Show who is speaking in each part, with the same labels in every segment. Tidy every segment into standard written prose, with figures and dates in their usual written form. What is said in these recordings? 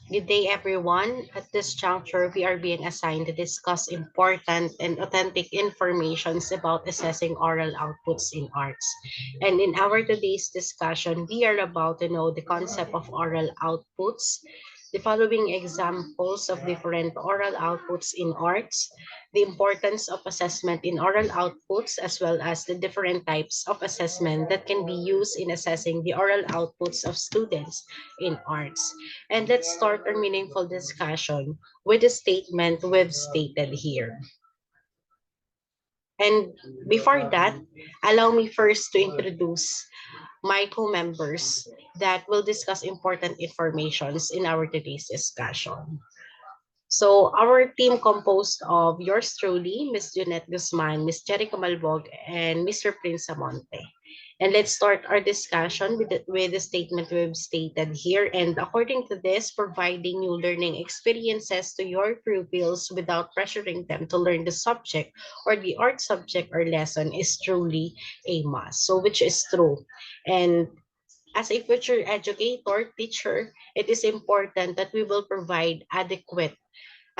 Speaker 1: Good day, everyone. At this juncture, we are being assigned to discuss important and authentic informations about assessing oral outputs in arts. And in our today's discussion, we are about to know the concept of oral outputs, the following examples of different oral outputs in arts, the importance of assessment in oral outputs, as well as the different types of assessment that can be used in assessing the oral outputs of students in arts. And let's start our meaningful discussion with the statement we've stated here. And before that, allow me first to introduce my co-members that will discuss important informations in our today's discussion. So our team composed of yours truly, Miss Junette Guzman, Miss Jerica Malbog, and Mr. Prince Amonte. And let's start our discussion with the statement we've stated here. And according to this, providing new learning experiences to your pupils without pressuring them to learn the subject or the art subject or lesson is truly a must. So which is true. And as a future educator, teacher, it is important that we will provide adequate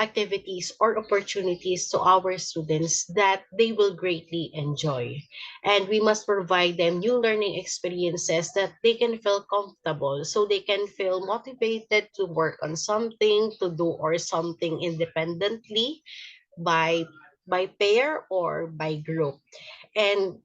Speaker 1: activities or opportunities to our students that they will greatly enjoy. And we must provide them new learning experiences that they can feel comfortable so they can feel motivated to work on something, to do or something independently by pair or by group. And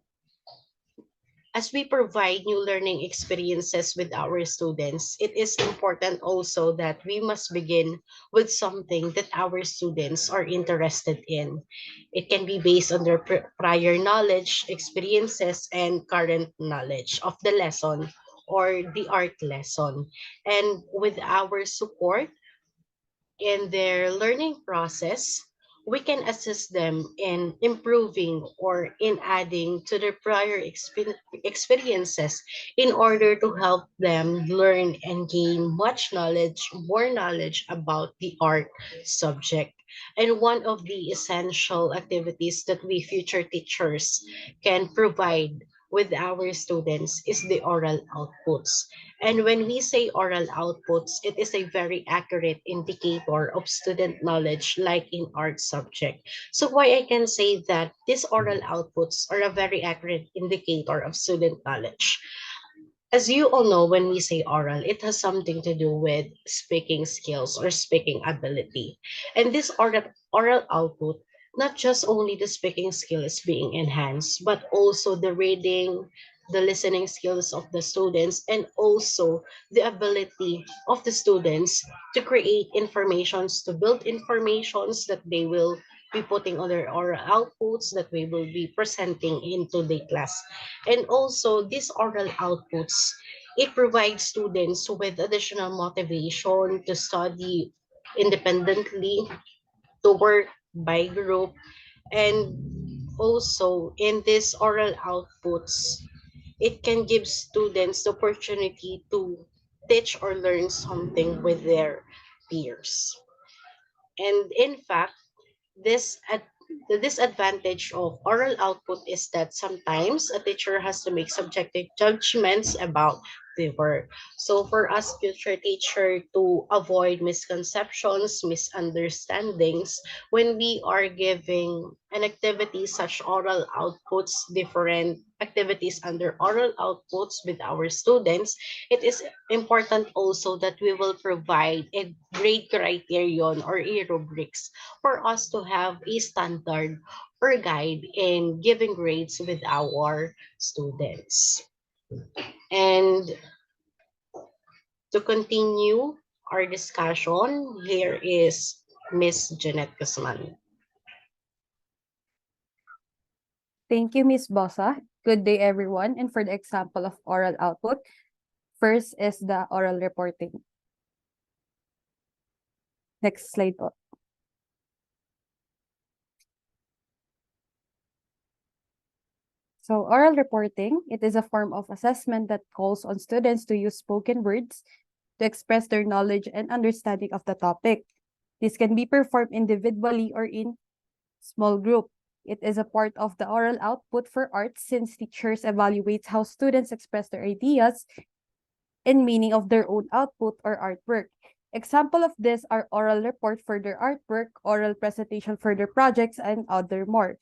Speaker 1: as we provide new learning experiences with our students, it is important also that we must begin with something that our students are interested in. It can be based on their prior knowledge, experiences, and current knowledge of the lesson or the art lesson. And with our support, in their learning process, we can assist them in improving or in adding to their prior experiences in order to help them learn and gain more knowledge about the art subject. And one of the essential activities that we future teachers can provide with our students is the oral outputs. And when we say oral outputs, it is a very accurate indicator of student knowledge, like in art subject. So why I can say that these oral outputs are a very accurate indicator of student knowledge. As you all know, when we say oral, it has something to do with speaking skills or speaking ability. And this oral output, not just only the speaking skill is being enhanced, but also the reading, the listening skills of the students, and also the ability of the students to create informations, to build informations that they will be putting on their oral outputs that we will be presenting into the class. And also these oral outputs, it provides students with additional motivation to study independently, to work by group, and also in these oral outputs, it can give students the opportunity to teach or learn something with their peers. And in fact, the disadvantage of oral output is that sometimes a teacher has to make subjective judgments about the work. So for us future teacher to avoid misconceptions, misunderstandings, when we are giving an activity such oral outputs, different activities under oral outputs with our students, it is important also that we will provide a grade criterion or a rubrics for us to have a standard or guide in giving grades with our students. And to continue our discussion, here is Miss Jeanette Guzman.
Speaker 2: Thank you, Miss Bossa. Good day, everyone. And for the example of oral output, first is the oral reporting. Next slide po. So oral reporting, it is a form of assessment that calls on students to use spoken words to express their knowledge and understanding of the topic. This can be performed individually or in small group. It is a part of the oral output for arts since teachers evaluate how students express their ideas and meaning of their own output or artwork. Example of this are oral report for their artwork, oral presentation for their projects, and other more.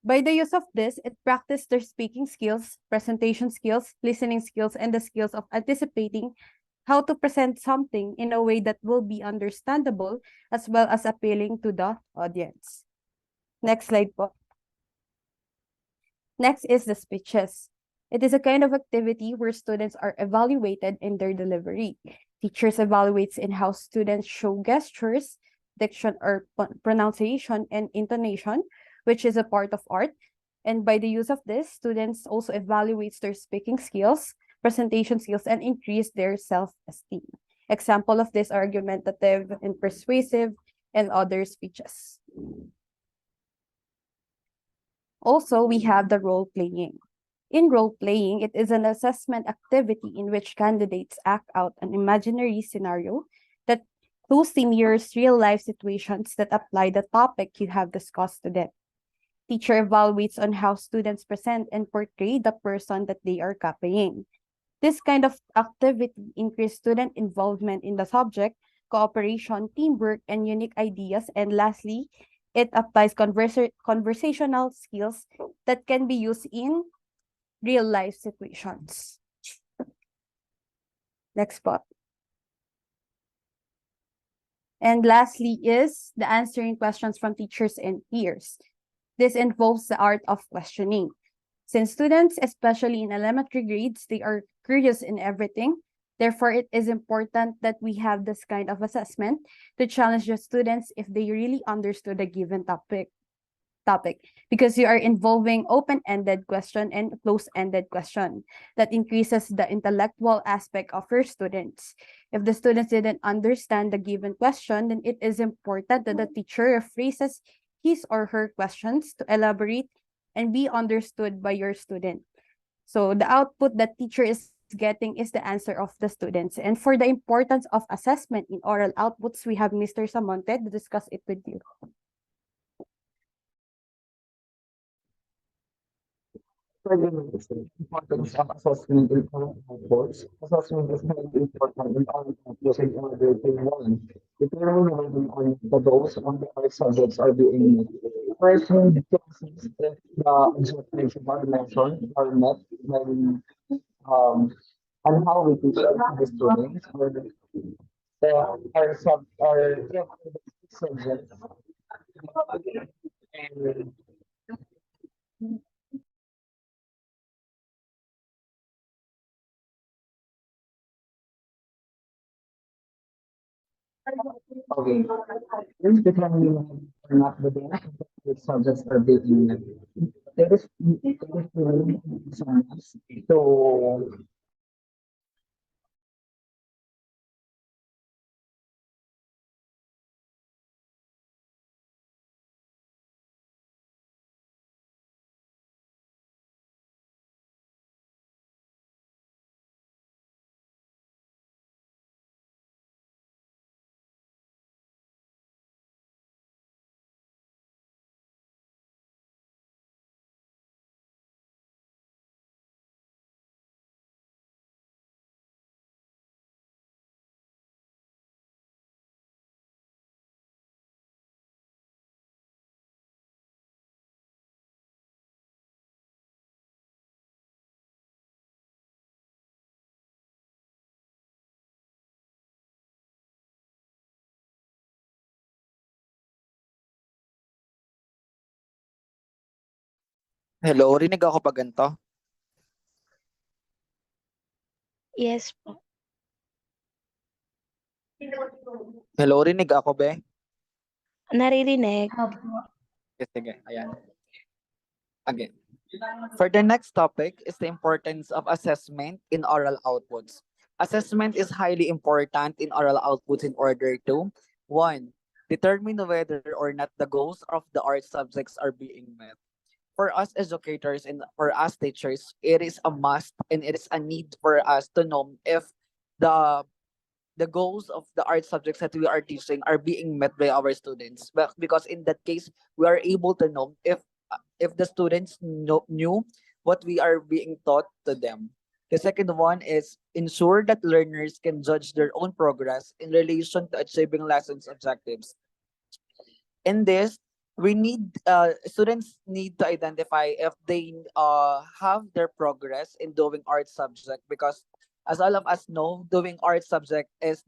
Speaker 2: By the use of this, it practiced their speaking skills, presentation skills, listening skills, and the skills of anticipating how to present something in a way that will be understandable as well as appealing to the audience. Next slide po. Next is the speeches. It is a kind of activity where students are evaluated in their delivery. Teachers evaluates in how students show gestures, diction or pronunciation, and intonation, which is a part of art. And by the use of this, students also evaluates their speaking skills, presentation skills, and increase their self-esteem. Example of this are argumentative and persuasive and other speeches. Also, we have the role playing. In role playing, it is an assessment activity in which candidates act out an imaginary scenario that closely mirrors real life situations that apply the topic you have discussed to them. Teacher evaluates on how students present and portray the person that they are copying. This kind of activity increases student involvement in the subject, cooperation, teamwork, and unique ideas. And lastly, it applies conversational skills that can be used in real life situations. Next spot. And lastly is the answering questions from teachers and peers. This involves the art of questioning. Since students, especially in elementary grades, they are curious in everything. Therefore, it is important that we have this kind of assessment to challenge the students if they really understood a given topic, because you are involving open-ended question and close-ended question that increases the intellectual aspect of your students. If the students didn't understand the given question, then it is important that the teacher phrases his or her questions to elaborate and be understood by your student. So the output that teacher is getting is the answer of the students. And for the importance of assessment in oral outputs, we have Mr. Samonte to discuss it with you.
Speaker 3: Importance of assessment in all reports. Assessment is highly important in all countries in order to one, determine whether or the goals of the art subjects are being met. First, we need to assess if the objectives are mentioned are met when and how we teach the students or our subjects. And okay. Here's the time not the data with subjects are being met. There is really science. So
Speaker 4: Hello, rinig ako pa ganito?
Speaker 5: Yes po.
Speaker 4: Hello, rinig ako, be?
Speaker 5: Naririnig.
Speaker 4: Yes, sige, ayan. Again. For the next topic is the importance of assessment in oral outputs. Assessment is highly important in oral outputs in order to one, determine whether or not the goals of the art subjects are being met. For us educators and for us teachers, it is a must and it is a need for us to know if the the goals of the art subjects that we are teaching are being met by our students. But because in that case, we are able to know if the students knew what we are being taught to them. The second one is ensure that learners can judge their own progress in relation to achieving lessons objectives. In this, we need students need to identify if they have their progress in doing art subject, because as all of us know, doing art subject is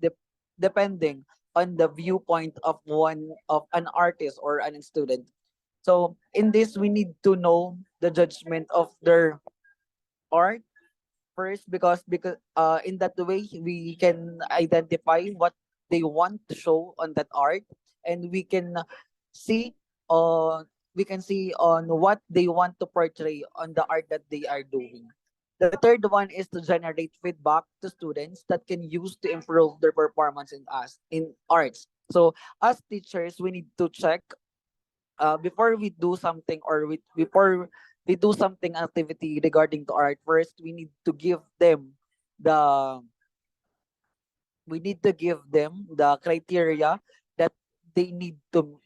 Speaker 4: depending on the viewpoint of one of an artist or an student. So in this, we need to know the judgment of their art first, because in that way we can identify what they want to show on that art, and see on we can see on what they want to portray on the art that they are doing. The third one is to generate feedback to students that can use to improve their performance in arts. So as teachers, we need to check before we do something, or before we do something activity regarding to art. First the we need to give them the criteria that they need to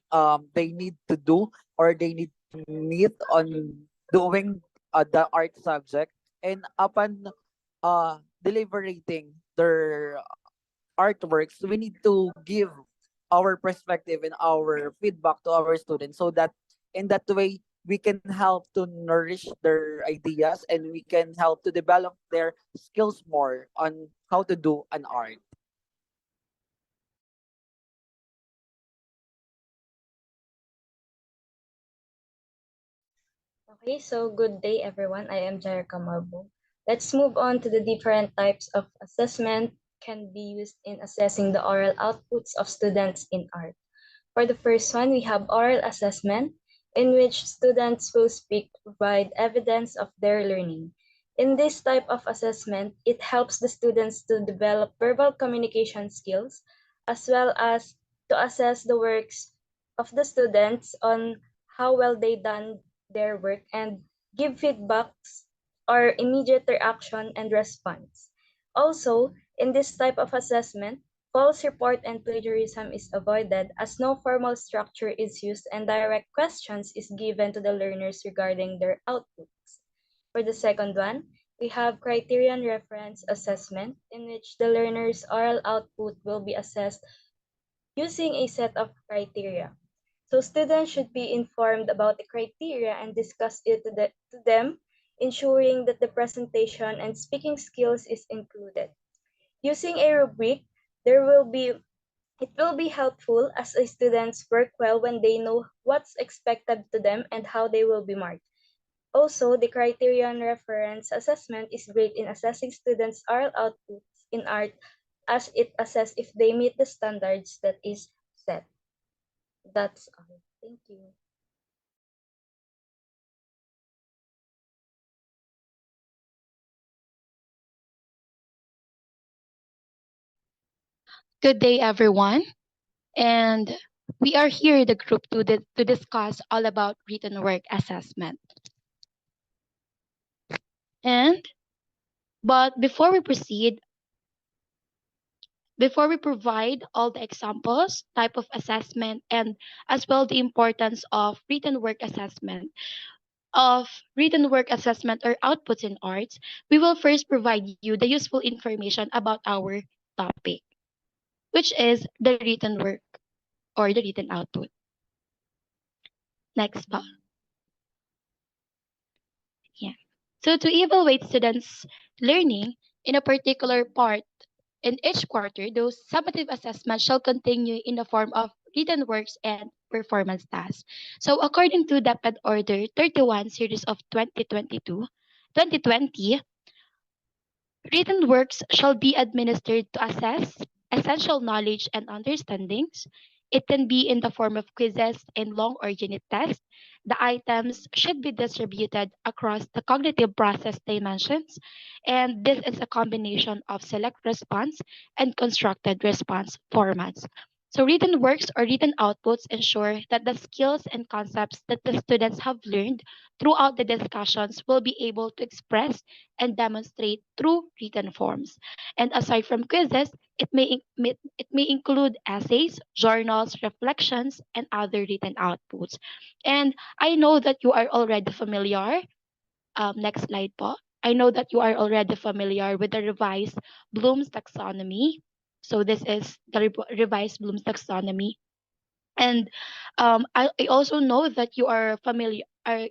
Speaker 4: do, or they need to meet on doing the art subject. And upon deliberating their artworks, we need to give our perspective and our feedback to our students, so that in that way we can help to nourish their ideas, and we can help to develop their skills more on how to do an art.
Speaker 6: Okay, so good day everyone. I am Jerica Marbo. Let's move on to the different types of assessment can be used in assessing the oral outputs of students in art. For the first one, we have oral assessment, in which students will speak to provide evidence of their learning. In this type of assessment, it helps the students to develop verbal communication skills, as well as to assess the works of the students on how well they done their work and give feedbacks or immediate reaction and response. Also, in this type of assessment, false report and plagiarism is avoided, as no formal structure is used and direct questions is given to the learners regarding their outputs. For the second one, we have criterion reference assessment, in which the learner's oral output will be assessed using a set of criteria. So students should be informed about the criteria and discuss it to them, ensuring that the presentation and speaking skills is included. Using a rubric, there will be it will be helpful as a students work well when they know what's expected to them and how they will be marked. Also, the criterion reference assessment is great in assessing students' oral outputs in art, as it assesses if they meet the standards that is set. That's all. Thank you.
Speaker 7: Good day, everyone. And we are here, the group, to discuss all about written work assessment. And but before we provide all the examples, type of assessment, and as well the importance of written work assessment or outputs in arts, we will first provide you the useful information about our topic, which is the written work or the written output. Next pa. Yeah. So to evaluate students' learning in a particular part in each quarter, those summative assessments shall continue in the form of written works and performance tasks. So according to DepEd Order 31 series of 2020, written works shall be administered to assess essential knowledge and understandings. It can be in the form of quizzes and long or unit tests. The items should be distributed across the cognitive process dimensions, and this is a combination of select response and constructed response formats. So, written works or written outputs ensure that the skills and concepts that the students have learned throughout the discussions will be able to express and demonstrate through written forms. And aside from quizzes, it may include essays, journals, reflections, and other written outputs. And I know that you are already familiar. Next slide po. I know that you are already familiar with the revised Bloom's taxonomy. So this is the revised Bloom's taxonomy. And I also know that you are familiar. I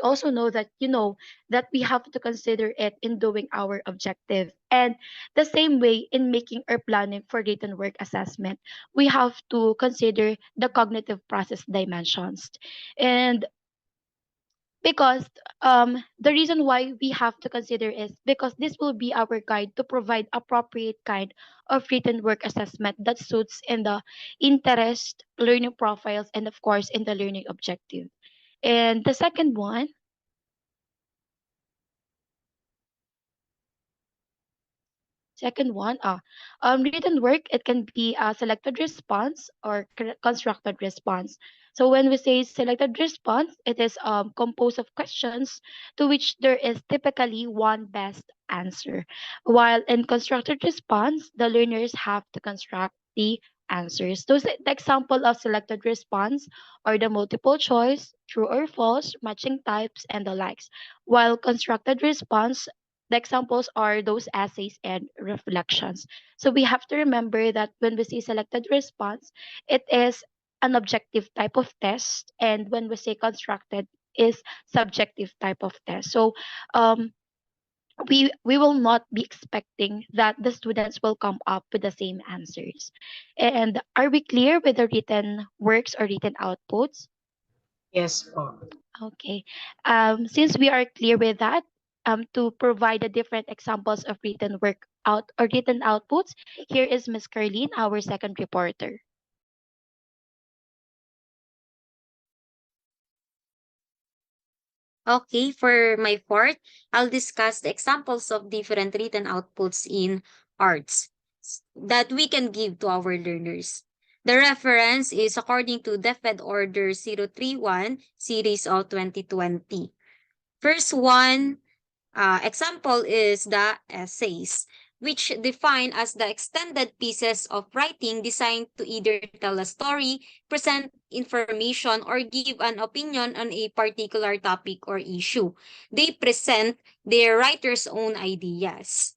Speaker 7: also know that you know that we have to consider it in doing our objective. And the same way in making our planning for written work assessment, we have to consider the cognitive process dimensions. And because the reason why we have to consider is because this will be our guide to provide appropriate kind of written work assessment that suits in the interest, learning profiles, and of course in the learning objective. And the second one, written work, it can be a selected response or constructed response. So when we say selected response, it is composed of questions to which there is typically one best answer. While in constructed response, the learners have to construct the answers. Those the example of selected response are the multiple choice, true or false, matching types, and the likes. While constructed response, the examples are those essays and reflections. So we have to remember that when we say selected response, it is an objective type of test, and when we say constructed, is subjective type of test. So um, we will not be expecting that the students will come up with the same answers. And are we clear with the written works or written outputs?
Speaker 1: Yes po.
Speaker 7: Okay. Since we are clear with that, to provide the different examples of written work out or written outputs, here is Miss Carlene, our second reporter.
Speaker 8: Okay, for my part, I'll discuss the examples of different written outputs in arts that we can give to our learners. The reference is according to DepEd Order 031, Series of 2020. First one, example is the essays, which define as the extended pieces of writing designed to either tell a story, present information, or give an opinion on a particular topic or issue. They present their writer's own ideas.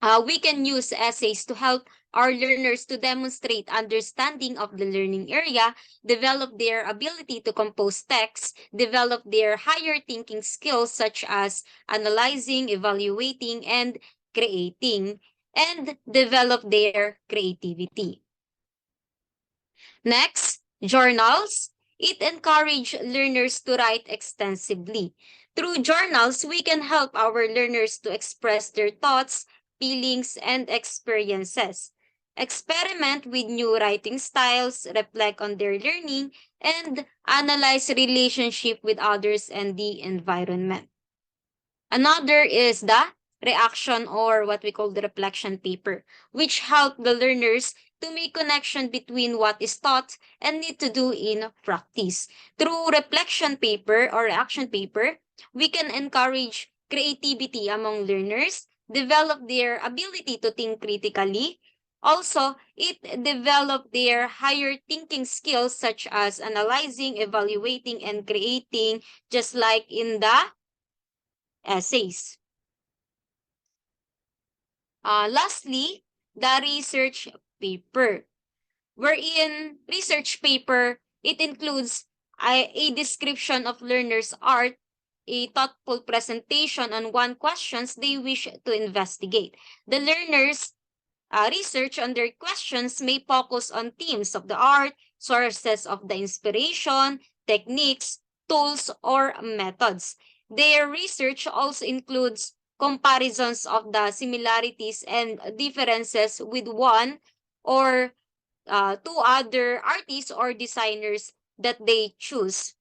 Speaker 8: We can use essays to help our learners to demonstrate understanding of the learning area, develop their ability to compose text, develop their higher thinking skills such as analyzing, evaluating, and creating, and develop their creativity. Next, journals. It encourages learners to write extensively. Through journals, we can help our learners to express their thoughts, feelings, and experiences. Experiment with new writing styles, reflect on their learning, and analyze relationship with others and the environment. Another is the reaction or what we call the reflection paper, which help the learners to make connection between what is taught and need to do in practice. Through reflection paper or reaction paper, we can encourage creativity among learners, develop their ability to think critically. Also, it develop their higher thinking skills such as analyzing, evaluating, and creating, just like in the essays. Lastly, the research paper. Wherein research paper, it includes a description of learners' art, a thoughtful presentation on one questions they wish to investigate. The learners research on their questions may focus on themes of the art, sources of the inspiration, techniques, tools, or methods. Their research also includes comparisons of the similarities and differences with one or two other artists or designers that they choose.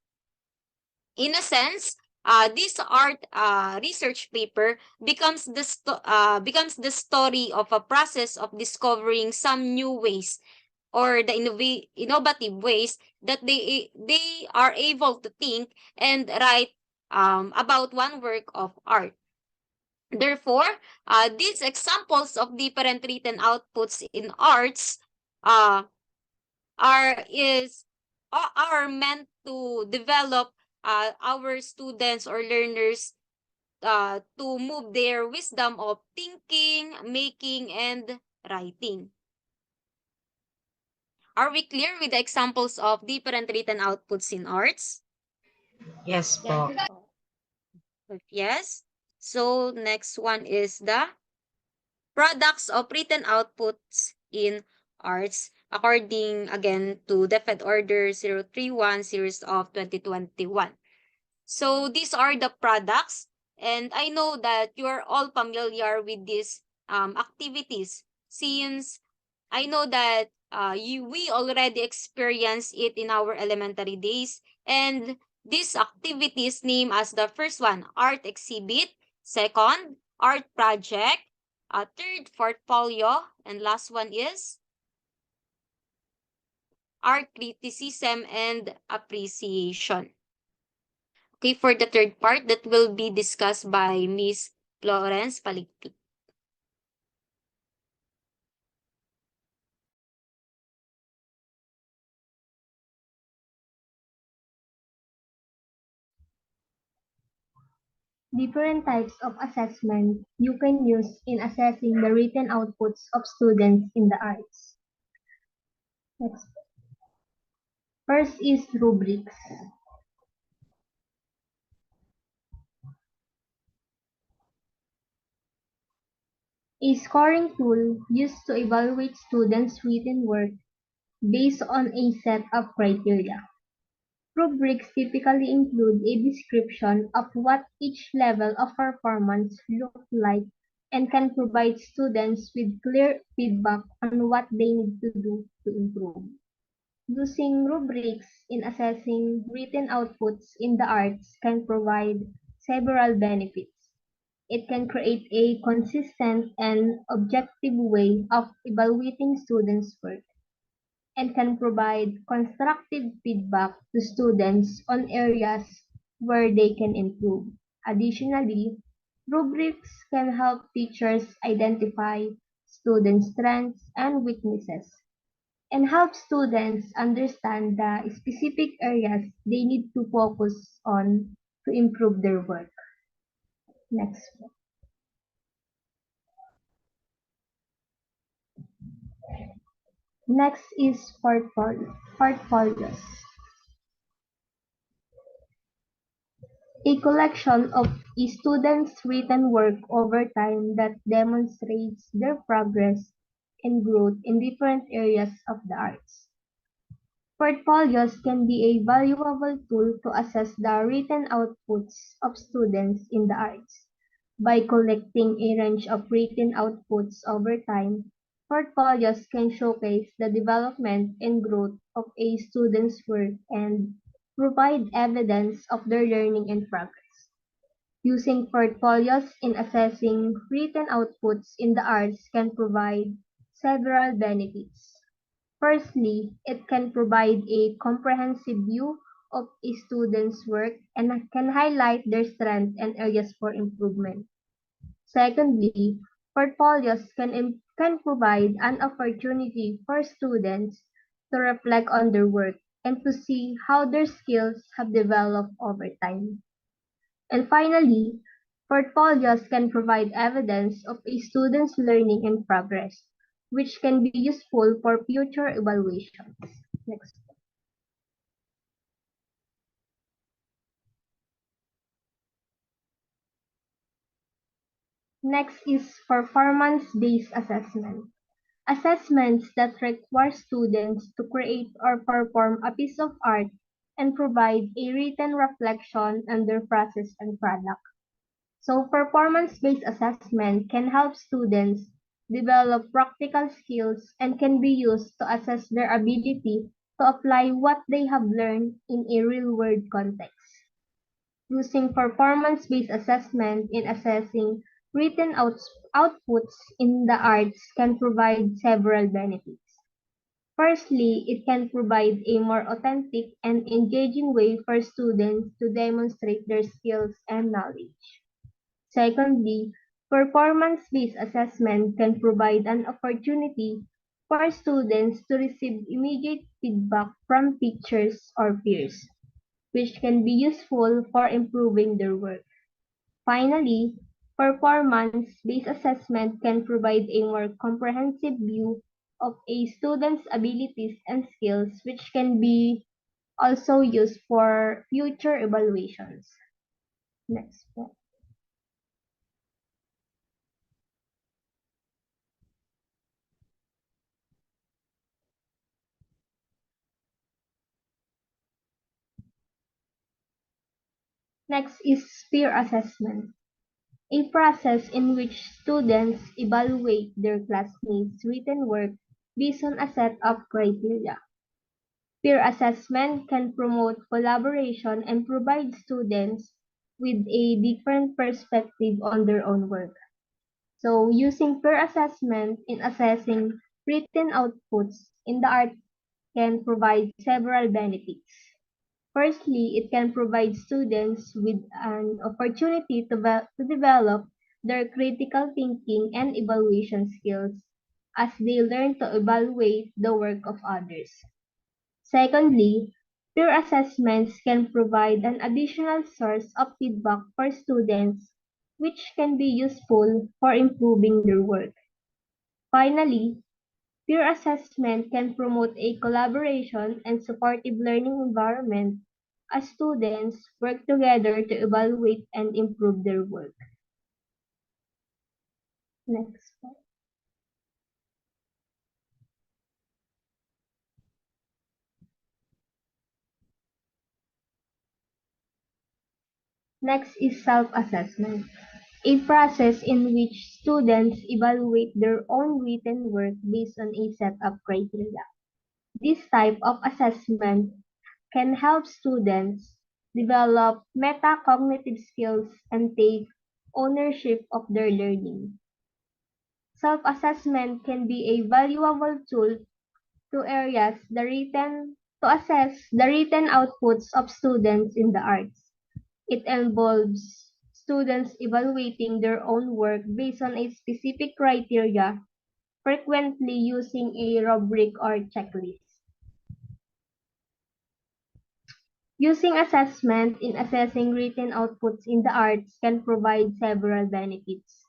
Speaker 8: In a sense, this art research paper becomes the story of a process of discovering some new ways or the innovative ways that they are able to think and write about one work of art. Therefore, these examples of different written outputs in arts uh, are meant to develop our students or learners to move their wisdom of thinking, making, and writing. Are we clear with the examples of different written outputs in arts?
Speaker 1: Yes po.
Speaker 8: Yes. So next one is the products of written outputs in arts according again to DepEd Order 031 series of 2021. So these are the products, and I know that you're all familiar with these activities since I know that we already experienced it in our elementary days. And these activities name as the first one, art exhibit, second, art project, third, portfolio, and last one is art criticism and appreciation. Okay, for the third part that will be discussed by Miss Florence Paligpit.
Speaker 9: Different types of assessment you can use in assessing the written outputs of students in the arts. Next. First is rubrics. A scoring tool used to evaluate students' written work based on a set of criteria. Rubrics typically include a description of what each level of performance looks like and can provide students with clear feedback on what they need to do to improve. Using rubrics in assessing written outputs in the arts can provide several benefits. It can create a consistent and objective way of evaluating students' work and can provide constructive feedback to students on areas where they can improve. Additionally, rubrics can help teachers identify students' strengths and weaknesses and help students understand the specific areas they need to focus on to improve their work. Next. Next is portfolios. A collection of a student's written work over time that demonstrates their progress and growth in different areas of the arts. Portfolios can be a valuable tool to assess the written outputs of students in the arts. By collecting a range of written outputs over time, portfolios can showcase the development and growth of a student's work and provide evidence of their learning and progress. Using portfolios in assessing written outputs in the arts can provide several benefits. Firstly, it can provide a comprehensive view of a student's work and can highlight their strengths and areas for improvement. Secondly, portfolios can provide an opportunity for students to reflect on their work and to see how their skills have developed over time. And finally, portfolios can provide evidence of a student's learning and progress, which can be useful for future evaluations. Next. Next is performance-based assessment. Assessments that require students to create or perform a piece of art and provide a written reflection on their process and product. So performance-based assessment can help students develop practical skills and can be used to assess their ability to apply what they have learned in a real-world context. Using performance-based assessment in assessing outputs in the arts can provide several benefits. Firstly, it can provide a more authentic and engaging way for students to demonstrate their skills and knowledge. Secondly, performance-based assessment can provide an opportunity for students to receive immediate feedback from teachers or peers, which can be useful for improving their work. Finally, performance-based assessment can provide a more comprehensive view of a student's abilities and skills, which can be also used for future evaluations. Next po. Next is peer assessment, a process in which students evaluate their classmates' written work based on a set of criteria. Peer assessment can promote collaboration and provide students with a different perspective on their own work. So, using peer assessment in assessing written outputs in the art can provide several benefits. Firstly, it can provide students with an opportunity to develop their critical thinking and evaluation skills as they learn to evaluate the work of others. Secondly, peer assessments can provide an additional source of feedback for students, which can be useful for improving their work. Finally, peer assessment can promote a collaboration and supportive learning environment as students work together to evaluate and improve their work. Next slide. Next is self-assessment, a process in which students evaluate their own written work based on a set of criteria. This type of assessment can help students develop metacognitive skills and take ownership of their learning. Self-assessment can be a valuable tool to areas the written to assess the written outputs of students in the arts. It involves students evaluating their own work based on a specific criteria, frequently using a rubric or checklist. Using assessment in assessing written outputs in the arts can provide several benefits.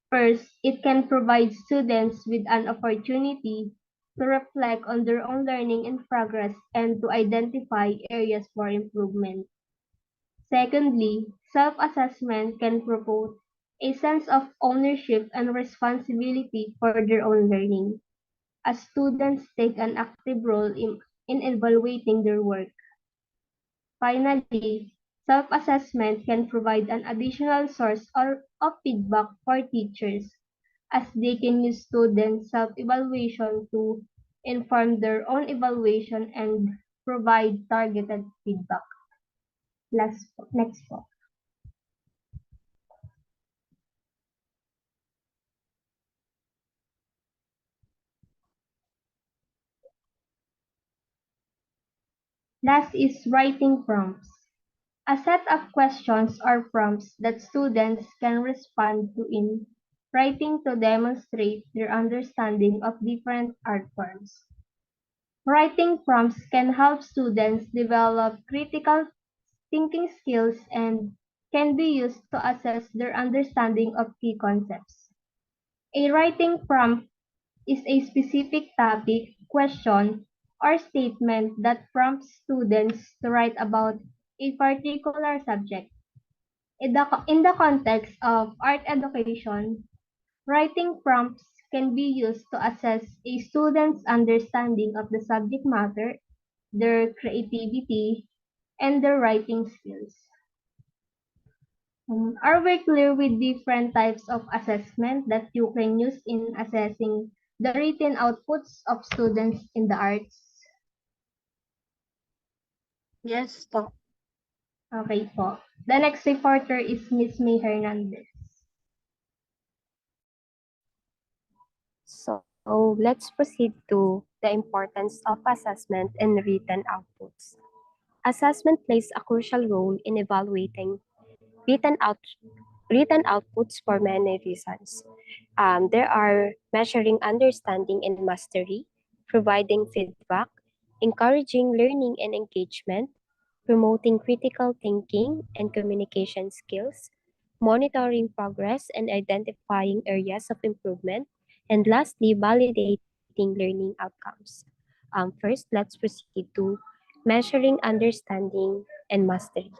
Speaker 9: First, it can provide students with an opportunity to reflect on their own learning and progress and to identify areas for improvement. Secondly, self-assessment can promote a sense of ownership and responsibility for their own learning, as students take an active role in evaluating their work. Finally, self-assessment can provide an additional source of feedback for teachers, as they can use students' self-evaluation to inform their own evaluation and provide targeted feedback. Next po. Last is writing prompts, a set of questions or prompts that students can respond to in writing to demonstrate their understanding of different art forms. Writing prompts can help students develop critical thinking skills and can be used to assess their understanding of key concepts. A writing prompt is a specific topic, question, or statement that prompts students to write about a particular subject. In the context of art education, writing prompts can be used to assess a student's understanding of the subject matter, their creativity, and their writing skills. Are we clear with different types of assessment that you can use in assessing the written outputs of students in the arts?
Speaker 1: Yes po.
Speaker 9: Okay po. The next reporter is Miss May Hernandez.
Speaker 10: So let's proceed to the importance of assessment and written outputs. Assessment plays a crucial role in evaluating written, out, written outputs for many reasons. There are measuring understanding and mastery, providing feedback, encouraging learning and engagement, promoting critical thinking and communication skills, monitoring progress and identifying areas of improvement, and lastly, validating learning outcomes. First, let's proceed to measuring understanding and mastery.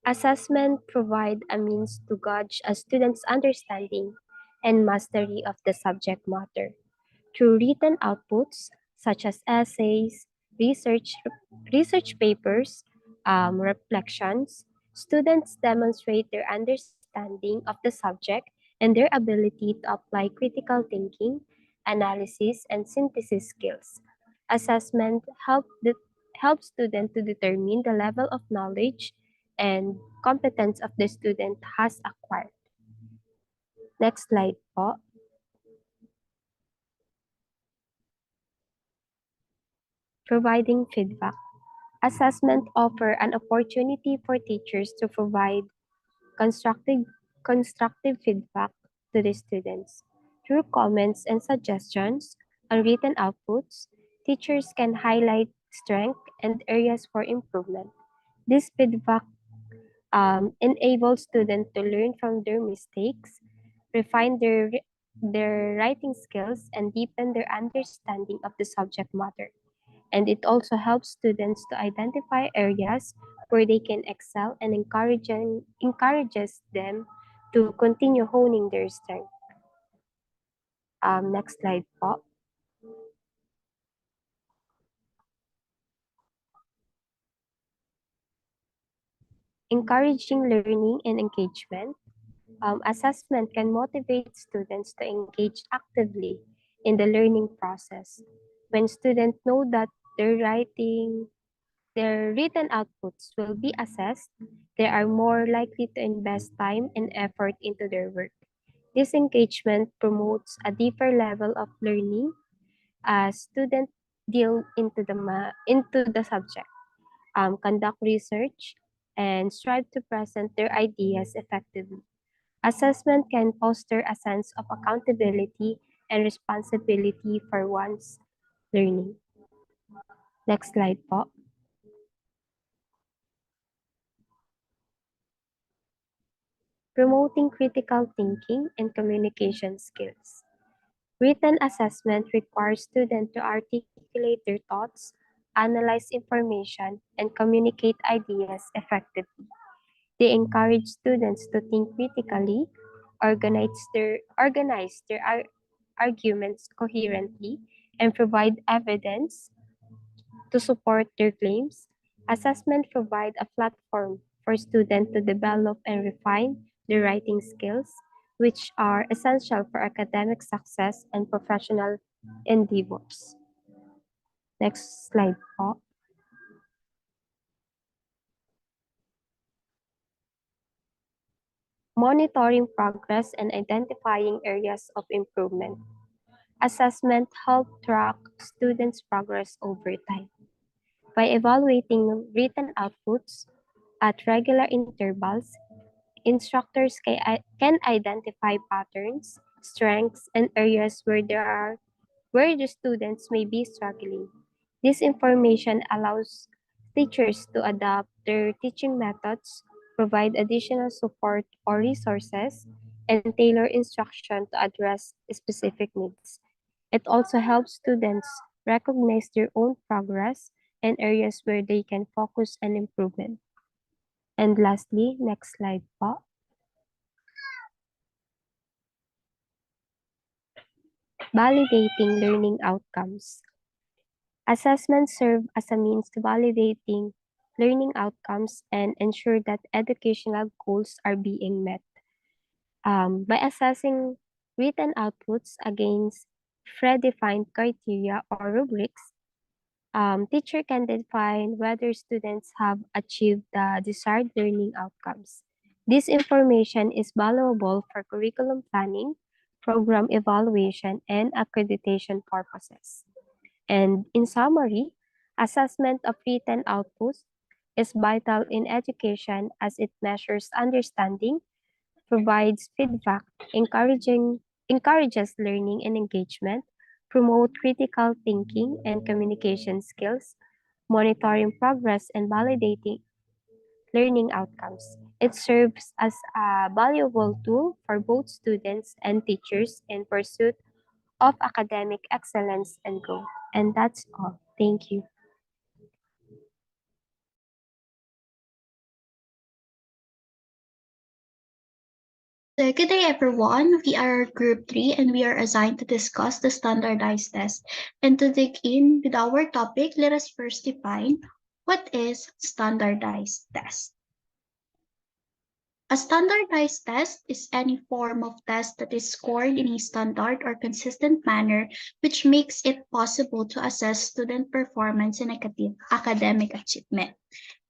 Speaker 10: Assessment provide a means to gauge a student's understanding and mastery of the subject matter. Through written outputs such as essays, research, research papers, reflections, students demonstrate their understanding of the subject and their ability to apply critical thinking, analysis, and synthesis skills. Assessment helps students to determine the level of knowledge and competence of the student has acquired. Next slide po. Providing feedback. Assessment offer an opportunity for teachers to provide constructive, constructive feedback to the students. Through comments and suggestions on written outputs, teachers can highlight strength and areas for improvement. This feedback enables students to learn from their mistakes, refine their writing skills, and deepen their understanding of the subject matter. And it also helps students to identify areas where they can excel and encourages them to continue honing their strength. Next slide po. Encouraging learning and engagement. Assessment can motivate students to engage actively in the learning process. When students know that their writing their written outputs will be assessed, they are more likely to invest time and effort into their work. This engagement promotes a deeper level of learning as students deal into the subject, conduct research, and strive to present their ideas effectively. Assessment can foster a sense of accountability and responsibility for one's learning. Next slide po. Promoting critical thinking and communication skills. Written assessment requires students to articulate their thoughts, analyze information, and communicate ideas effectively. They encourage students to think critically, organize their arguments coherently, and provide evidence to support their claims. Assessment provide a platform for students to develop and refine their writing skills, which are essential for academic success and professional endeavors. Next slide po. Monitoring progress and identifying areas of improvement. Assessment help track students' progress over time. By evaluating written outputs at regular intervals, instructors can identify patterns, strengths, and areas where the students may be struggling. This information allows teachers to adapt their teaching methods, provide additional support or resources, and tailor instruction to address specific needs. It also helps students recognize their own progress and areas where they can focus on improvement. And lastly, next slide po. Validating learning outcomes. Assessments serve as a means to validating learning outcomes and ensure that educational goals are being met. By assessing written outputs against predefined criteria or rubrics, teacher can define whether students have achieved the desired learning outcomes. This information is valuable for curriculum planning, program evaluation, and accreditation purposes. And in summary, assessment of written outputs is vital in education as it measures understanding, provides feedback, encourages learning and engagement, promote critical thinking and communication skills, monitoring progress, and validating learning outcomes. It serves as a valuable tool for both students and teachers in pursuit of academic excellence and growth. And that's all. Thank you.
Speaker 11: So good day everyone. We are group 3 and we are assigned to discuss the standardized test. And to dig in with our topic, let us first define what is standardized test. A standardized test is any form of test that is scored in a standard or consistent manner, which makes it possible to assess student performance and academic achievement.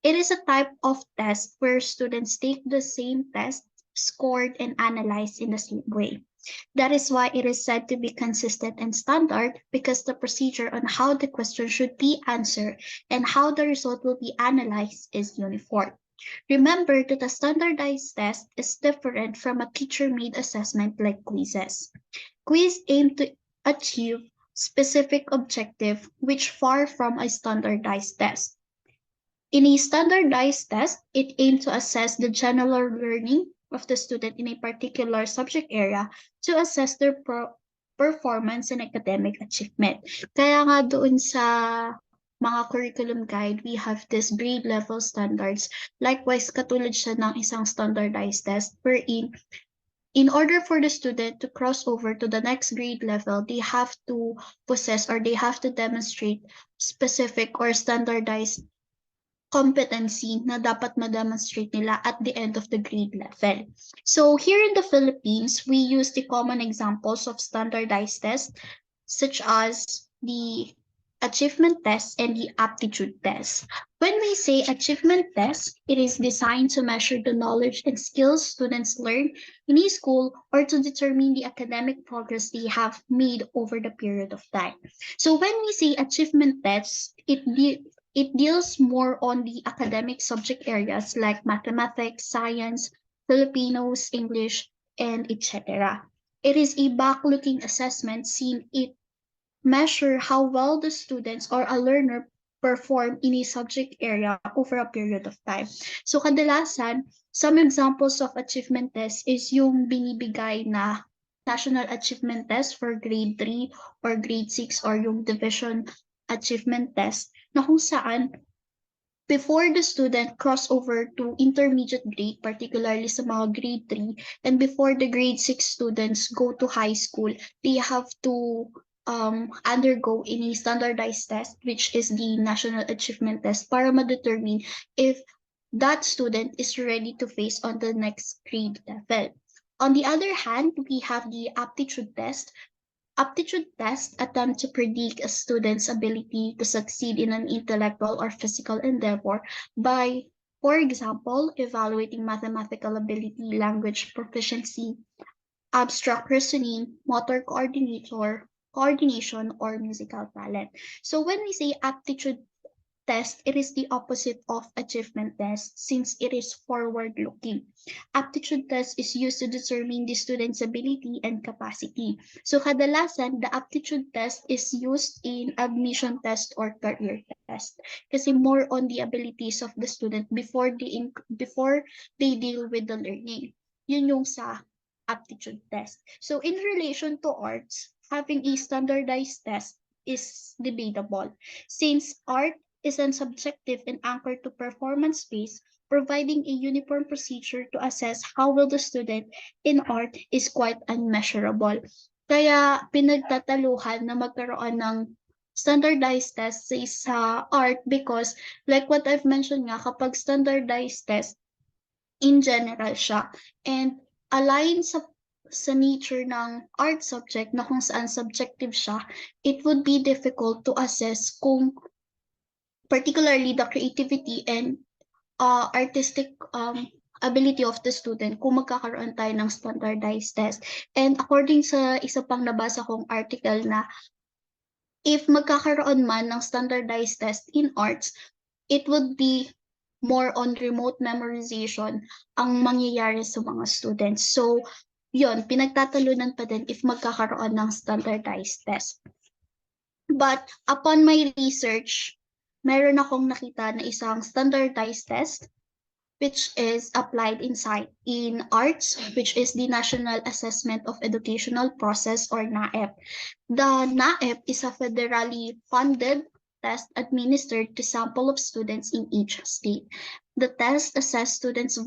Speaker 11: It is a type of test where students take the same test, scored, and analyzed in the same way. That is why it is said to be consistent and standard, because the procedure on how the question should be answered and how the result will be analyzed is uniform. Remember that a standardized test is different from a teacher-made assessment like quizzes. Quiz aim to achieve specific objective which far from a standardized test. In a standardized test, it aims to assess the general learning of the student in a particular subject area to assess their performance and academic achievement. Kaya nga doon sa mga curriculum guide, we have this grade level standards. Likewise, katulad siya ng isang standardized test wherein in order for the student to cross over to the next grade level, they have to possess or they have to demonstrate specific or standardized competency na dapat ma-demonstrate nila at the end of the grade level. So here in the Philippines, we use the common examples of standardized tests such as the achievement test and the aptitude test. When we say achievement test, it is designed to measure the knowledge and skills students learn in a school or to determine the academic progress they have made over the period of time. So when we say achievement tests, it deals more on the academic subject areas like mathematics, science, Filipinos, English, and etc. It is a back-looking assessment since it measure how well the students or a learner perform in a subject area over a period of time. So kadalasan, some examples of achievement test is yung binibigay na National Achievement Test for grade 3 or grade 6 or yung Division Achievement Test na kung saan before the student cross over to intermediate grade, particularly sa mga grade 3, and before the grade 6 students go to high school, they have to undergo any standardized test, which is the National Achievement Test, para ma-determine if that student is ready to face on the next grade level. On the other hand, we have the aptitude test. Aptitude tests attempt to predict a student's ability to succeed in an intellectual or physical endeavor by, for example, evaluating mathematical ability, language proficiency, abstract reasoning, motor coordination, or musical talent. So when we say aptitude test, it is the opposite of achievement test since it is forward-looking. Aptitude test is used to determine the student's ability and capacity. So kadalasan, the aptitude test is used in admission test or career test kasi more on the abilities of the student before they deal with the learning. Yun yung sa aptitude test. So in relation to arts, having a standardized test is debatable since art is unsubjective and anchored to performance-based, providing a uniform procedure to assess how well the student in art is quite unmeasurable. Kaya pinagtataluhan na magkaroon ng standardized test sa art because like what I've mentioned nga, kapag standardized test, in general siya. And align sa nature ng art subject na kung saan subjective siya, it would be difficult to assess kung particularly the creativity and artistic ability of the student kung magkakaroon tayo ng standardized test. And according sa isa pang nabasa kong article na if magkakaroon man ng standardized test in arts, it would be more on remote memorization ang mangyayari sa mga students. So, yun, pinagtatalunan pa din if magkakaroon ng standardized test. But upon my research, meron akong nakita na isang standardized test which is applied in arts, which is the National Assessment of Educational Process or NAEP. The NAEP is a federally funded test administered to sample of students in each state. The test assesses students'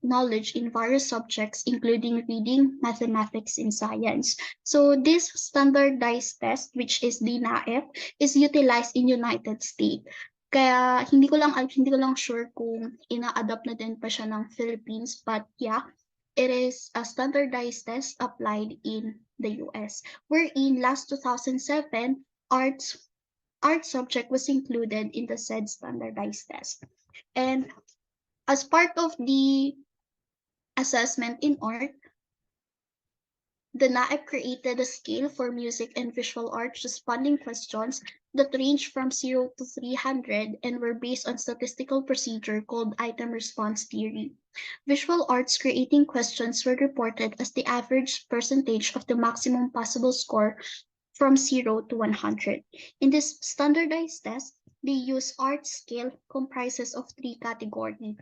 Speaker 11: knowledge in various subjects, including reading, mathematics, and science. So this standardized test, which is the NAEP, is utilized in United States. Kaya hindi ko lang sure kung ina-adapt na din pa siya ng Philippines, but yeah, it is a standardized test applied in the US. Wherein last 2007, art subject was included in the said standardized test. And as part of the assessment in art, the NAEP created a scale for music and visual arts responding questions that range from 0 to 300 and were based on statistical procedure called item response theory. Visual arts creating questions were reported as the average percentage of the maximum possible score from 0 to 100. In this standardized test, the use art scale comprises of three categories: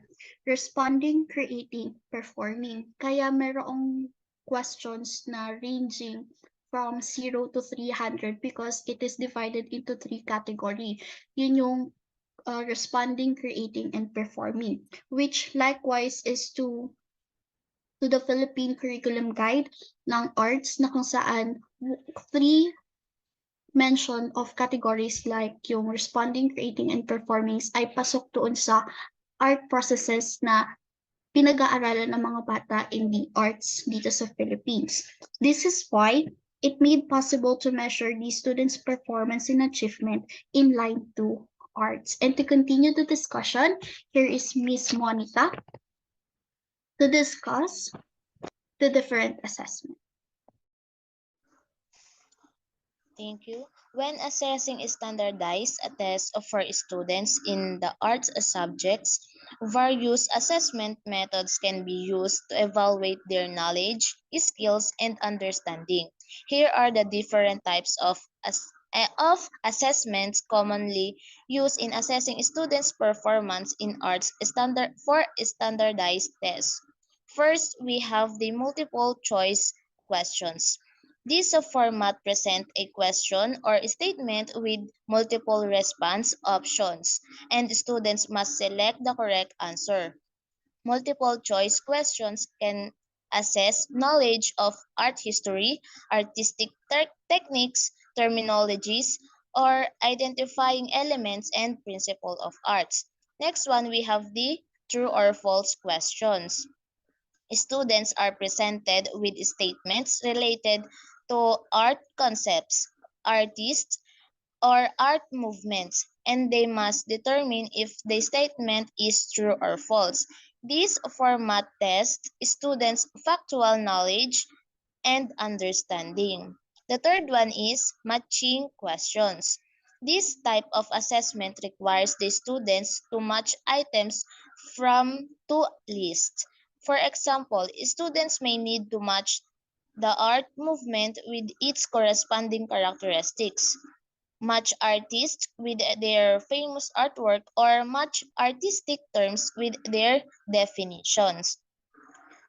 Speaker 11: responding, creating, performing. Kaya merong questions na ranging from 0 to 300 because it is divided into three categories. Yun yung responding, creating, and performing, which likewise is to the Philippine Curriculum Guide ng Arts na kung saan three mention of categories like yung responding, creating, and performing ay pasok doon sa art processes na pinag-aaralan ng mga bata in the arts dito sa Philippines. This is why it made possible to measure the students' performance and achievement in line to arts. And to continue the discussion, here is Miss Monica to discuss the different assessments.
Speaker 12: Thank you. When assessing standardized tests for students in the arts subjects, various assessment methods can be used to evaluate their knowledge, skills, and understanding. Here are the different types of assessments commonly used in assessing students' performance in arts standardized tests. First, we have the multiple choice questions. This format presents a question or statement with multiple response options, and students must select the correct answer. Multiple choice questions can assess knowledge of art history, artistic techniques, terminologies, or identifying elements and principles of arts. Next one, we have the true or false questions. Students are presented with statements related to art concepts, artists, or art movements, and they must determine if the statement is true or false. This format tests students' factual knowledge and understanding. The third one is matching questions. This type of assessment requires the students to match items from two lists. For example, students may need to match the art movement with its corresponding characteristics, match artists with their famous artwork, or match artistic terms with their definitions.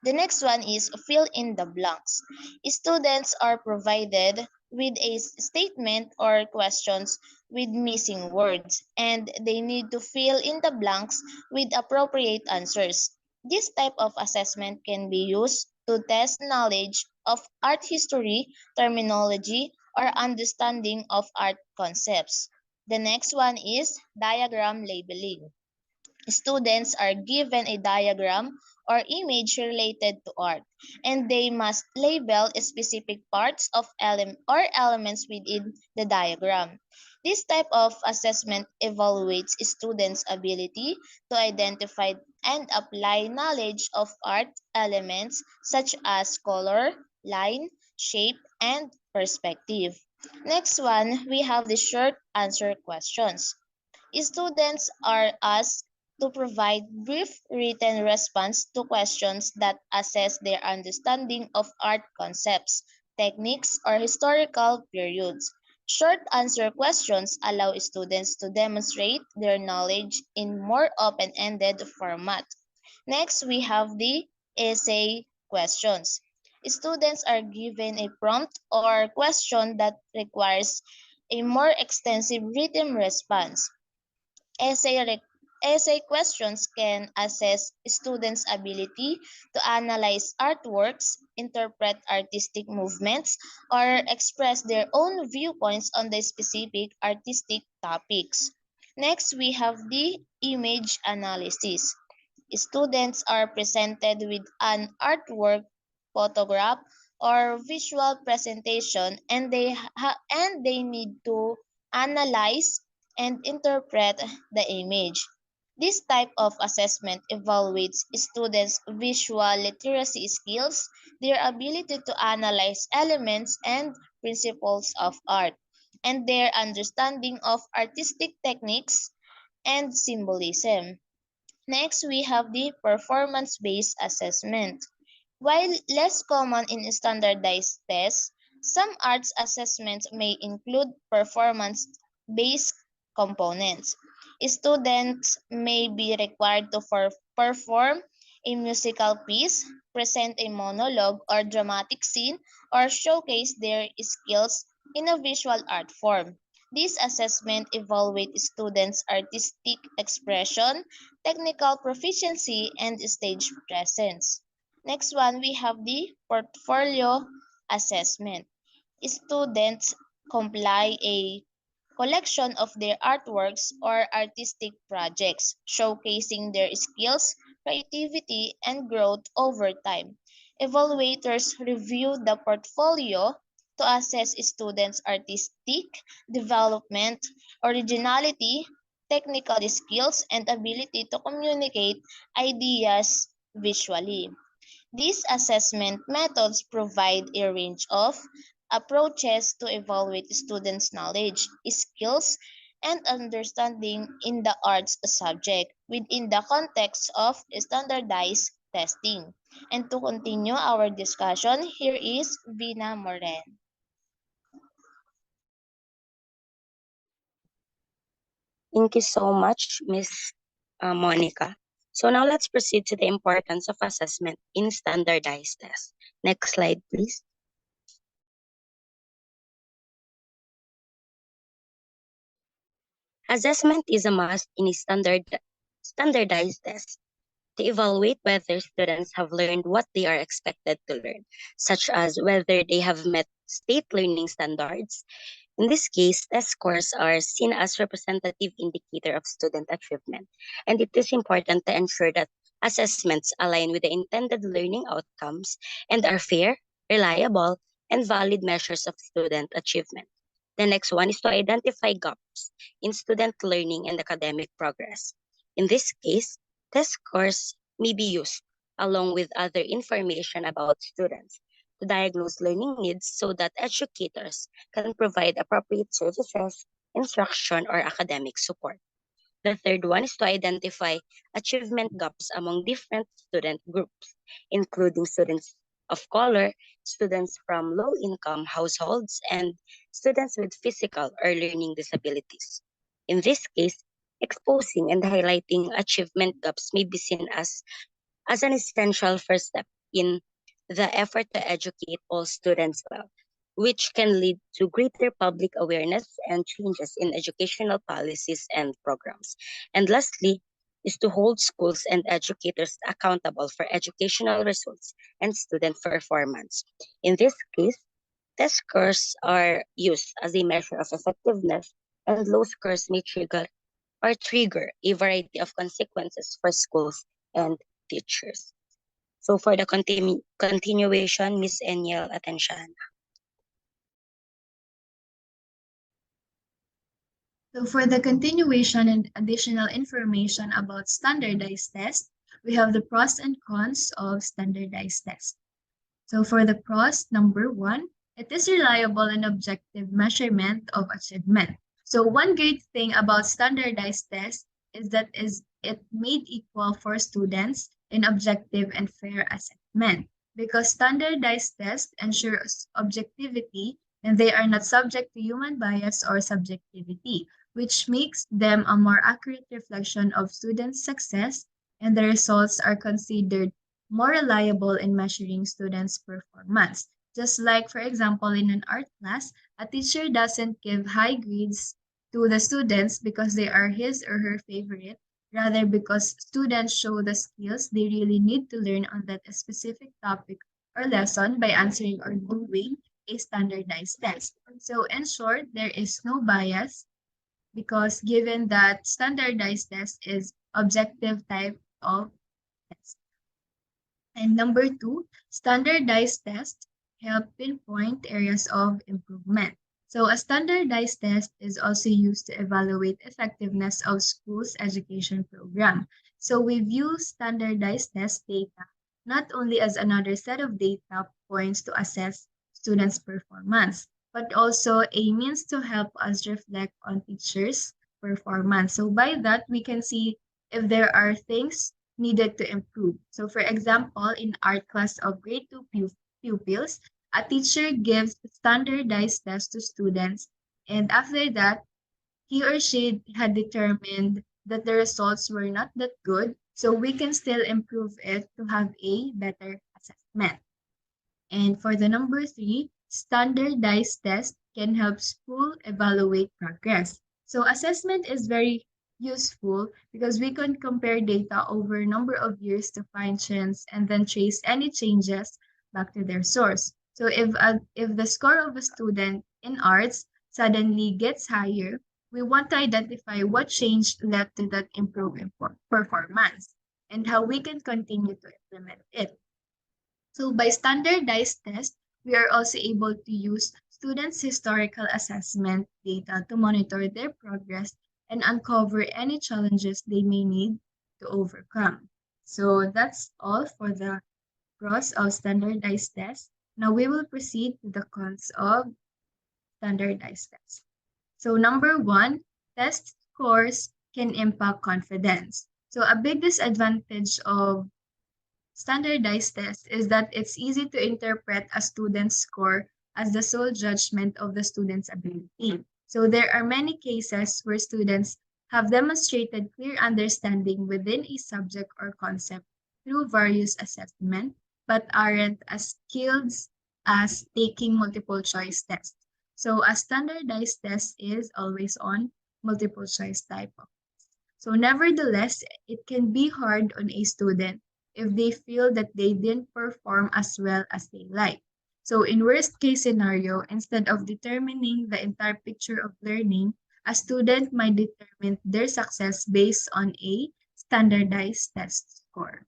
Speaker 12: The next one is fill in the blanks. Students are provided with a statement or questions with missing words, and they need to fill in the blanks with appropriate answers. This type of assessment can be used to test knowledge of art history, terminology, or understanding of art concepts. The next one is diagram labeling. Students are given a diagram or image related to art, and they must label specific parts of elements within the diagram. This type of assessment evaluates students' ability to identify and apply knowledge of art elements such as color, line, shape, and perspective. Next one, we have the short answer questions. Students are asked to provide brief written response to questions that assess their understanding of art concepts, techniques, or historical periods. Short answer questions allow students to demonstrate their knowledge in more open-ended format. Next, we have the essay questions. Students are given a prompt or question that requires a more extensive written response. Essay, essay questions can assess students' ability to analyze artworks, interpret artistic movements, or express their own viewpoints on the specific artistic topics. Next, we have the image analysis. Students are presented with an artwork, photograph, or visual presentation, and they need to analyze and interpret the image. This type of assessment evaluates students' visual literacy skills, their ability to analyze elements and principles of art, and their understanding of artistic techniques and symbolism. Next, we have the performance-based assessment. While less common in standardized tests, some arts assessments may include performance-based components. Students may be required to perform a musical piece, present a monologue or dramatic scene, or showcase their skills in a visual art form. This assessment evaluates students' artistic expression, technical proficiency, and stage presence. Next one, we have the portfolio assessment. Students compile a collection of their artworks or artistic projects, showcasing their skills, creativity, and growth over time. Evaluators review the portfolio to assess students' artistic development, originality, technical skills, and ability to communicate ideas visually. These assessment methods provide a range of approaches to evaluate students' knowledge, skills, and understanding in the arts subject within the context of standardized testing. And to continue our discussion, here is Vina Moren.
Speaker 13: Thank you so much, Miss Monica. So now let's proceed to the importance of assessment in standardized tests. Next slide, please. Assessment is a must in a standardized test to evaluate whether students have learned what they are expected to learn, such as whether they have met state learning standards. In this case, test scores are seen as representative indicator of student achievement, and it is important to ensure that assessments align with the intended learning outcomes and are fair, reliable, and valid measures of student achievement. The next one is to identify gaps in student learning and academic progress. In this case, test scores may be used along with other information about students to diagnose learning needs so that educators can provide appropriate services, instruction, or academic support. The third one is to identify achievement gaps among different student groups, including students of color, students from low income households, and students with physical or learning disabilities. In this case, exposing and highlighting achievement gaps may be seen as an essential first step in the effort to educate all students well, which can lead to greater public awareness and changes in educational policies and programs. And lastly, is to hold schools and educators accountable for educational results and student performance. In this case, test scores are used as a measure of effectiveness, and low scores may trigger a variety of consequences for schools and teachers. So for the continuation, Miss Eniel Atenciana.
Speaker 14: So for the continuation and additional information about standardized tests, we have the pros and cons of standardized tests. So for the pros, number one, it is reliable and objective measurement of achievement. So one great thing about standardized tests is that it made equal for students in objective and fair assessment because standardized tests ensures objectivity and they are not subject to human bias or subjectivity, which makes them a more accurate reflection of students' success, and the results are considered more reliable in measuring students' performance. Just like, for example, in an art class, a teacher doesn't give high grades to the students because they are his or her favorite, rather because students show the skills they really need to learn on that specific topic or lesson by answering or doing a standardized test. So in short, there is no bias because given that standardized test is objective type of test. And number two, standardized tests help pinpoint areas of improvement. So a standardized test is also used to evaluate effectiveness of schools' education program. So we view standardized test data not only as another set of data points to assess students' performance, but also a means to help us reflect on teachers' performance. So by that, we can see if there are things needed to improve. So for example, in art class of grade 2 pupils, a teacher gives standardized tests to students, and after that, he or she had determined that the results were not that good, so we can still improve it to have a better assessment. And for the number three, standardized tests can help school evaluate progress. So assessment is very useful because we can compare data over a number of years to find trends and then trace any changes back to their source. So if the score of a student in arts suddenly gets higher, we want to identify what change led to that improved performance and how we can continue to implement it. So by standardized test, we are also able to use students' historical assessment data to monitor their progress and uncover any challenges they may need to overcome. So that's all for the pros of standardized tests. Now we will proceed to the cons of standardized tests. So number one, test scores can impact confidence. So a big disadvantage of standardized test is that it's easy to interpret a student's score as the sole judgment of the student's ability. So there are many cases where students have demonstrated clear understanding within a subject or concept through various assessments, but aren't as skilled as taking multiple choice tests. So a standardized test is always on multiple choice type of. So nevertheless, it can be hard on a student if they feel that they didn't perform as well as they like. So in worst case scenario, instead of determining the entire picture of learning, a student might determine their success based on a standardized test score.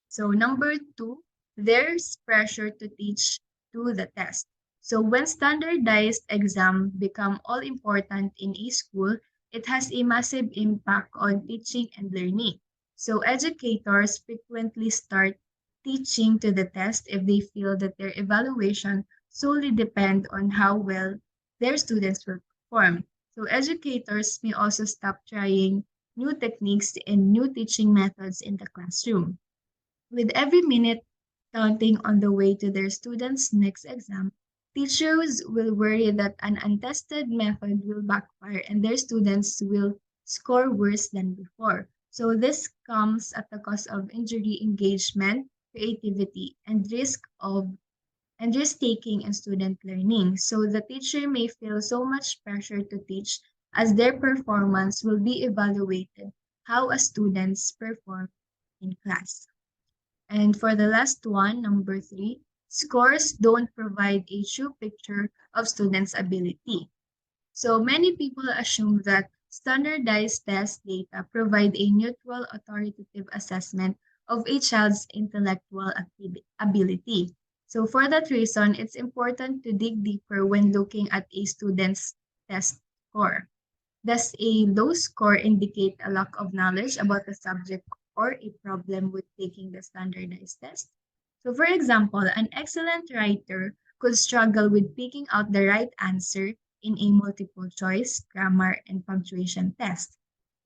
Speaker 14: So number two, there's pressure to teach to the test. So when standardized exam become all important in a school, it has a massive impact on teaching and learning. So educators frequently start teaching to the test if they feel that their evaluation solely depend on how well their students will perform. So educators may also stop trying new techniques and new teaching methods in the classroom. With every minute counting on the way to their students' next exam, teachers will worry that an untested method will backfire and their students will score worse than before. So this comes at the cost of injury engagement, creativity, and risk taking in student learning. So the teacher may feel so much pressure to teach as their performance will be evaluated how a students perform in class. And for the last one, number three, scores don't provide a true picture of students' ability. So many people assume that standardized test data provide a neutral authoritative assessment of a child's intellectual ability. So for that reason, it's important to dig deeper when looking at a student's test score. Does a low score indicate a lack of knowledge about the subject or a problem with taking the standardized test? So, for example, an excellent writer could struggle with picking out the right answer in a multiple choice, grammar, and punctuation test.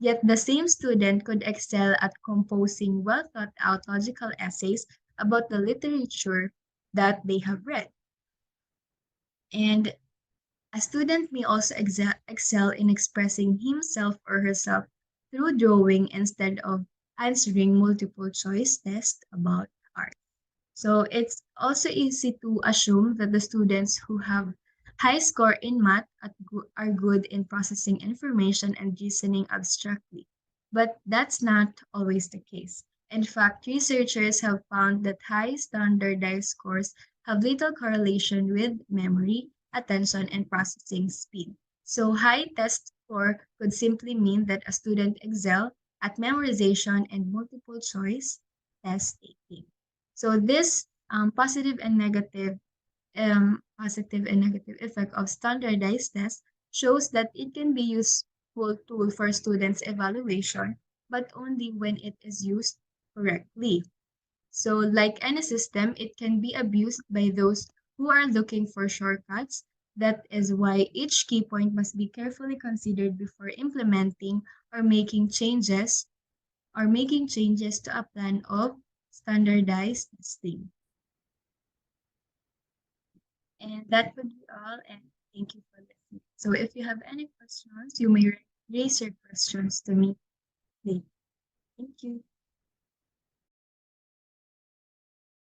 Speaker 14: Yet the same student could excel at composing well thought out logical essays about the literature that they have read. And A student may also excel in expressing himself or herself through drawing instead of answering multiple choice tests about art. So it's also easy to assume that the students who have high score in math are good in processing information and reasoning abstractly. But that's not always the case. In fact, researchers have found that high standardized scores have little correlation with memory, attention, and processing speed. So high test score could simply mean that a student excel at memorization and multiple choice test taking. So this positive and negative effect of standardized tests shows that it can be useful tool for students' evaluation, but only when it is used correctly. So like any system, it can be abused by those who are looking for shortcuts. That is why each key point must be carefully considered before implementing or making changes to a plan of standardized testing. And that would be all. And thank you for listening. So if you have any questions, you may raise your questions to me later. Thank you.